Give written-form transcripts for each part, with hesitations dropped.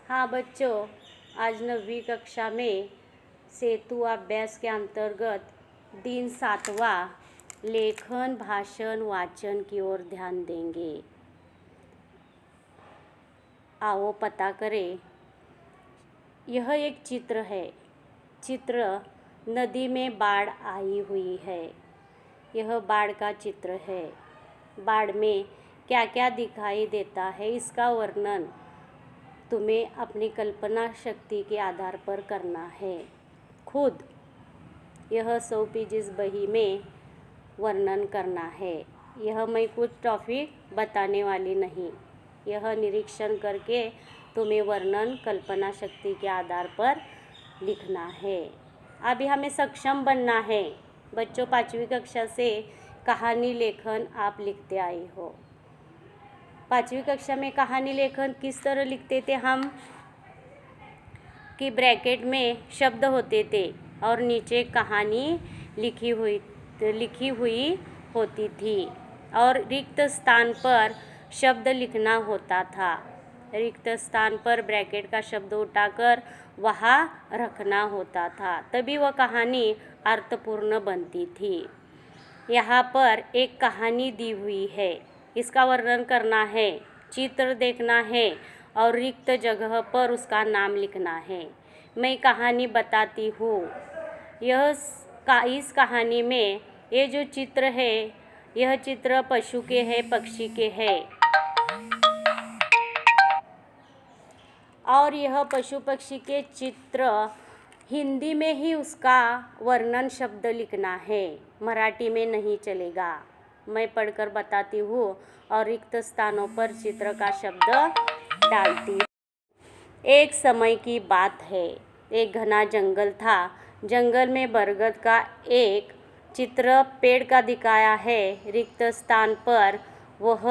हाँ बच्चों, आज 9वीं कक्षा में सेतु अभ्यास के अंतर्गत दिन 7वां लेखन भाषण वाचन की ओर ध्यान देंगे। आओ पता करें। यह एक चित्र है। चित्र नदी में बाढ़ आई हुई है। यह बाढ़ का चित्र है। बाढ़ में क्या क्या दिखाई देता है, इसका वर्णन तुम्हें अपनी कल्पना शक्ति के आधार पर करना है खुद। यह 100 पेजेस बही में वर्णन करना है। यह मैं कुछ टॉपिक बताने वाली नहीं, यह निरीक्षण करके तुम्हें वर्णन कल्पना शक्ति के आधार पर लिखना है। अभी हमें सक्षम बनना है। बच्चों, 5वीं कक्षा से कहानी लेखन आप लिखते आए हो। 5वीं कक्षा में कहानी लेखन किस तरह लिखते थे हम, कि ब्रैकेट में शब्द होते थे और नीचे कहानी लिखी हुई होती थी और रिक्त स्थान पर शब्द लिखना होता था। रिक्त स्थान पर ब्रैकेट का शब्द उठाकर वहाँ रखना होता था, तभी वह कहानी अर्थपूर्ण बनती थी। यहाँ पर एक कहानी दी हुई है, इसका वर्णन करना है, चित्र देखना है और रिक्त जगह पर उसका नाम लिखना है। मैं कहानी बताती हूँ। इस कहानी में ये जो चित्र है, यह चित्र पशु के है, पक्षी के है और यह पशु पक्षी के चित्र हिंदी में ही उसका वर्णन शब्द लिखना है, मराठी में नहीं चलेगा। मैं पढ़कर बताती हूँ और रिक्त स्थानों पर चित्र का शब्द डालती। एक समय की बात है। एक घना जंगल था। जंगल में बरगद का एक चित्र पेड़ का दिखाया है। रिक्त स्थान पर वह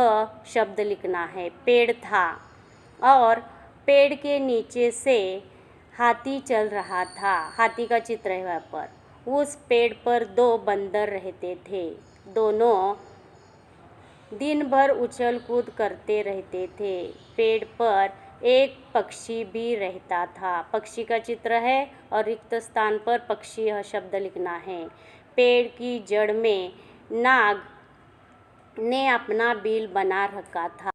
शब्द लिखना है। पेड़ था और पेड़ के नीचे से हाथी चल रहा था। हाथी का चित्र है वहाँ पर। उस पेड़ पर 2 बंदर रहते थे। दोनों दिन भर उछल कूद करते रहते थे। पेड़ पर एक पक्षी भी रहता था। पक्षी का चित्र है और रिक्त स्थान पर पक्षी यह शब्द लिखना है। पेड़ की जड़ में नाग ने अपना बिल बना रखा था।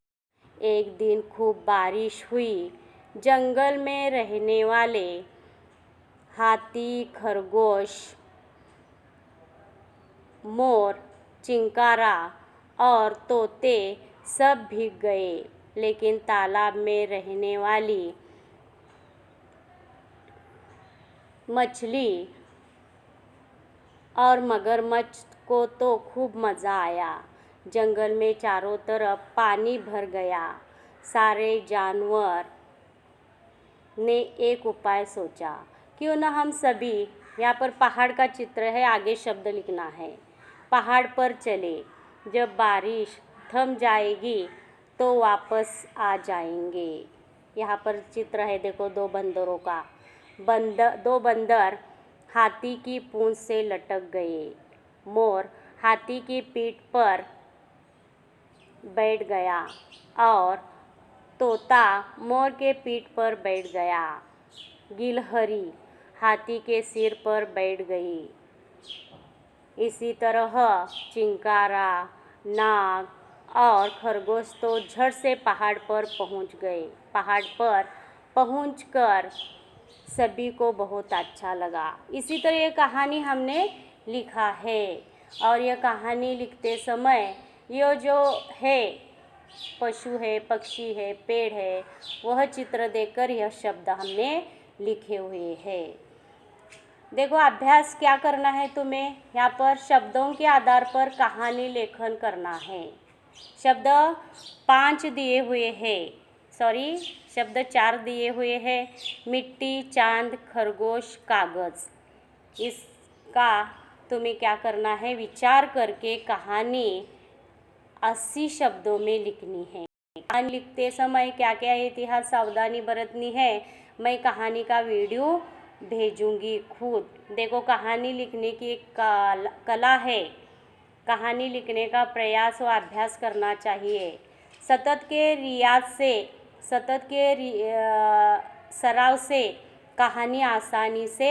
एक दिन खूब बारिश हुई। जंगल में रहने वाले हाथी, खरगोश, मोर, चिंकारा और तोते सब भीग गए, लेकिन तालाब में रहने वाली मछली और मगरमच्छ को तो खूब मज़ा आया। जंगल में चारों तरफ पानी भर गया। सारे जानवर ने एक उपाय सोचा, क्यों न हम सभी, यहाँ पर पहाड़ का चित्र है, आगे शब्द लिखना है, पहाड़ पर चले। जब बारिश थम जाएगी तो वापस आ जाएंगे। यहाँ पर चित्र है, देखो 2 बंदरों का। 2 बंदर हाथी की पूंछ से लटक गए। मोर हाथी की पीठ पर बैठ गया और तोता मोर के पीठ पर बैठ गया। गिलहरी हाथी के सिर पर बैठ गई। इसी तरह चिंकारा, नाग और खरगोश तो झट से पहाड़ पर पहुंच गए। पहाड़ पर पहुंचकर सभी को बहुत अच्छा लगा। इसी तरह ये कहानी हमने लिखा है और यह कहानी लिखते समय ये जो है, पशु है, पक्षी है, पेड़ है, वह चित्र देखकर यह शब्द हमने लिखे हुए हैं। देखो, अभ्यास क्या करना है तुम्हें, यहाँ पर शब्दों के आधार पर कहानी लेखन करना है। शब्द 5 दिए हुए हैं, शब्द 4 दिए हुए हैं। मिट्टी, चांद, खरगोश, कागज। इसका तुम्हें क्या करना है, विचार करके कहानी 80 शब्दों में लिखनी है। कहानी लिखते समय क्या क्या इतिहास सावधानी बरतनी है, मैं कहानी का वीडियो भेजूंगी खुद। देखो, कहानी लिखने की एक कला है। कहानी लिखने का प्रयास और अभ्यास करना चाहिए। सतत के रियाज से सतत के सराव से कहानी आसानी से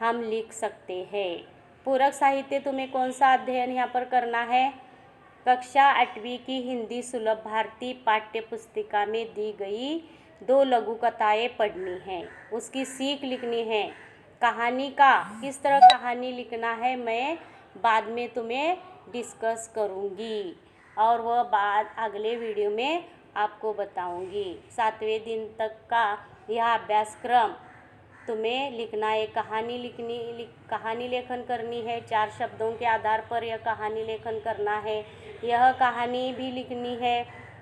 हम लिख सकते हैं। पूरक साहित्य तुम्हें कौन सा अध्ययन यहाँ पर करना है? कक्षा 8वीं की हिंदी सुलभ भारती पाठ्य पुस्तिका में दी गई 2 लघु कथाएँ पढ़नी है, उसकी सीख लिखनी है। कहानी का किस तरह कहानी लिखना है मैं बाद में तुम्हें डिस्कस करूँगी और वह बात अगले वीडियो में आपको बताऊँगी। 7वें दिन तक का यह अभ्यासक्रम तुम्हें लिखना है, कहानी लेखन करनी है। 4 शब्दों के आधार पर यह कहानी लेखन करना है। यह कहानी भी लिखनी है।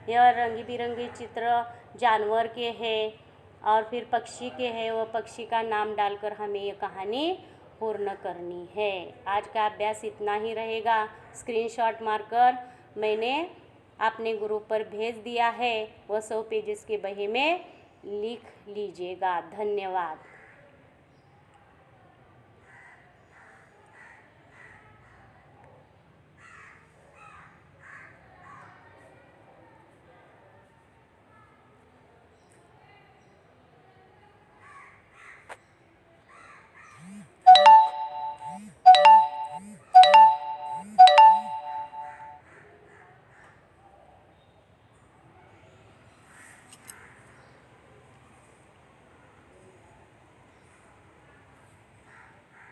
यह रंग बिरंगे चित्र जानवर के हैं और फिर पक्षी के हैं, वह पक्षी का नाम डालकर हमें यह कहानी पूर्ण करनी है। आज का अभ्यास इतना ही रहेगा। स्क्रीनशॉट मारकर मैंने अपने ग्रुप पर भेज दिया है, वह 100 पेजेस के बही में लिख लीजिएगा। धन्यवाद।